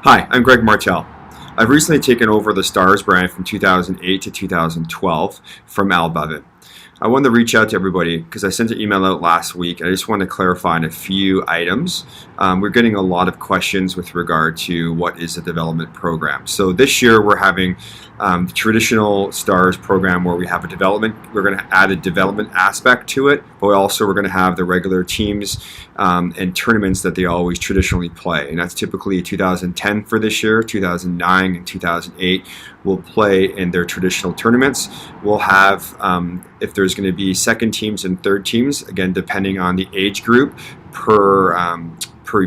Hi, I'm Greg Martel. I've recently taken over the Stars brand from 2008 to 2012 from Al Bevan. I wanted to reach out to everybody because I sent an email out last week. I just want to clarify on a few items. We're getting a lot of questions with regard to what is a development program. So this year we're having the traditional Stars program where we have a development. We're going to add a development aspect to it, but we're going to have the regular teams and tournaments that they always traditionally play. And that's typically 2010 for this year, 2009 and 2008 will play in their traditional tournaments. We'll have, if there's going to be second teams and third teams, again, depending on the age group per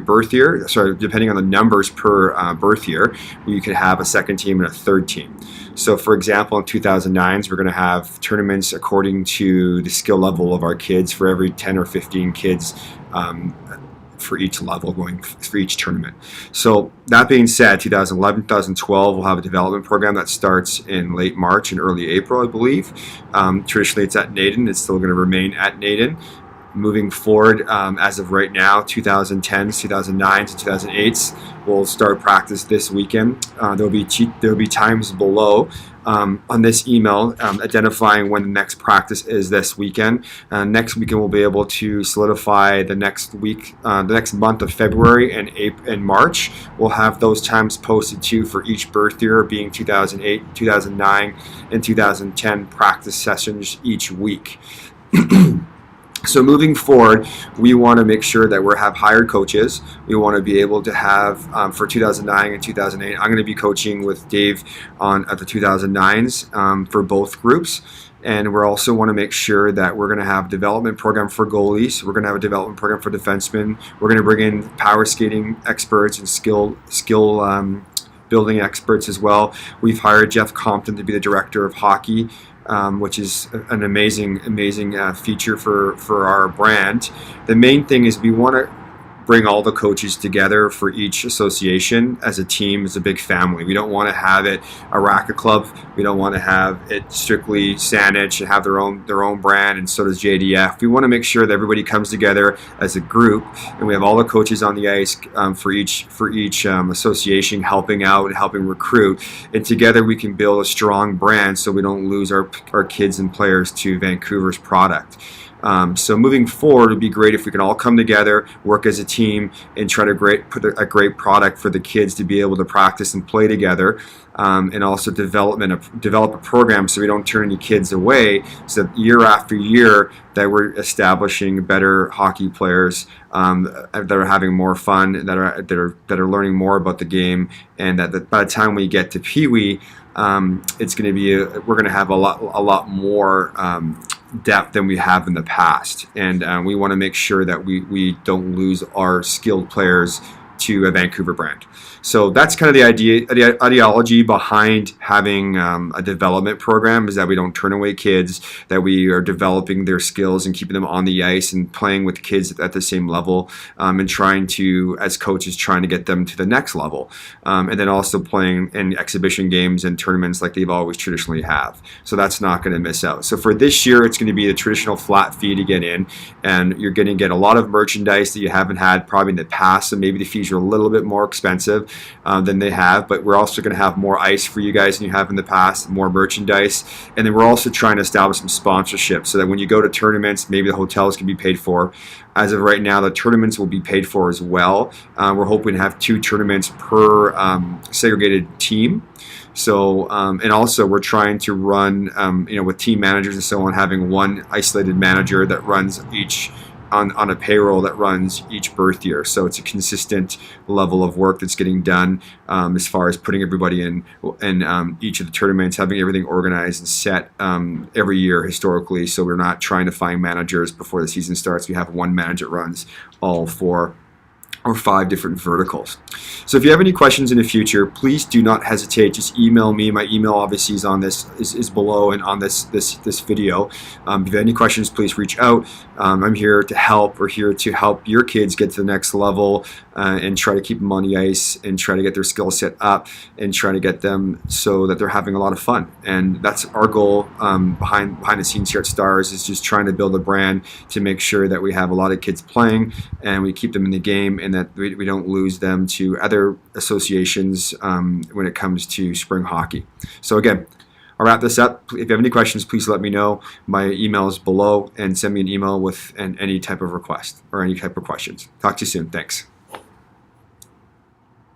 birth year, depending on the numbers per birth year, you could have a second team and a third team. So for example, in 2009s, we're going to have tournaments according to the skill level of our kids for every 10 or 15 kids for each level going for each tournament. So that being said, 2011, 2012, we'll have a development program that starts in late March and early April, I believe. Traditionally, it's at Naden. It's still going to remain at Naden. Moving forward, as of right now, 2010s, 2009s, and 2008s, we'll start practice this weekend. There'll be times below on this email identifying when the next practice is this weekend. Next weekend we'll be able to solidify the next week, the next month of February and March. We'll have those times posted too for each birth year, being 2008, 2009, and 2010 practice sessions each week. So moving forward, we want to make sure that we have hired coaches. We want to be able to have, for 2009 and 2008, I'm going to be coaching with Dave at the 2009s for both groups. And we also want to make sure that we're going to have a development program for goalies. We're going to have a development program for defensemen. We're going to bring in power skating experts and skill building experts as well. We've hired Jeff Compton to be the director of hockey, which is an amazing feature for our brand. The main thing is we want to bring all the coaches together for each association as a team, as a big family. We don't want to have it a racket club. We don't want to have it strictly Saanich and have their own brand, and so does JDF. We want to make sure that everybody comes together as a group, and we have all the coaches on the ice for each association helping out and helping recruit, and together we can build a strong brand so we don't lose our kids and players to Vancouver's product. So moving forward, it would be great if we can all come together, work as a team, and try to put a great product for the kids to be able to practice and play together, and also develop a program so we don't turn any kids away. So that year after year, that we're establishing better hockey players that are having more fun, that are learning more about the game, and that by the time we get to Pee Wee, it's going to be we're going to have a lot more depth than we have in the past, and we want to make sure that we don't lose our skilled players to a Vancouver brand. So that's kind of the ideology behind having a development program, is that we don't turn away kids, that we are developing their skills and keeping them on the ice and playing with kids at the same level, and trying to, as coaches, trying to get them to the next level, and then also playing in exhibition games and tournaments like they've always traditionally have. So that's not going to miss out. So for this year, it's going to be the traditional flat fee to get in, and you're going to get a lot of merchandise that you haven't had probably in the past, so maybe the fees are a little bit more expensive than they have, but we're also going to have more ice for you guys than you have in the past, more merchandise, and then we're also trying to establish some sponsorship so that when you go to tournaments, maybe the hotels can be paid for. As of right now, the tournaments will be paid for as well. We're hoping to have 2 tournaments per segregated team. So, and also we're trying to run, with team managers and so on, having one isolated manager that runs each on a payroll that runs each birth year. So it's a consistent level of work that's getting done as far as putting everybody in each of the tournaments, having everything organized and set every year historically. So we're not trying to find managers before the season starts. We have one manager that runs all 4 or 5 different verticals. So if you have any questions in the future, please do not hesitate. Just email me. My email obviously is on this is below and on this video. If you have any questions, please reach out. I'm here to help. We're here to help your kids get to the next level and try to keep them on the ice and try to get their skill set up and try to get them so that they're having a lot of fun. And that's our goal behind the scenes here at Stars, is just trying to build a brand to make sure that we have a lot of kids playing and we keep them in the game, and that we don't lose them to other associations when it comes to spring hockey. So again, I'll wrap this up. If you have any questions, please let me know. My email is below, and send me an email with any type of request or any type of questions. Talk to you soon. Thanks.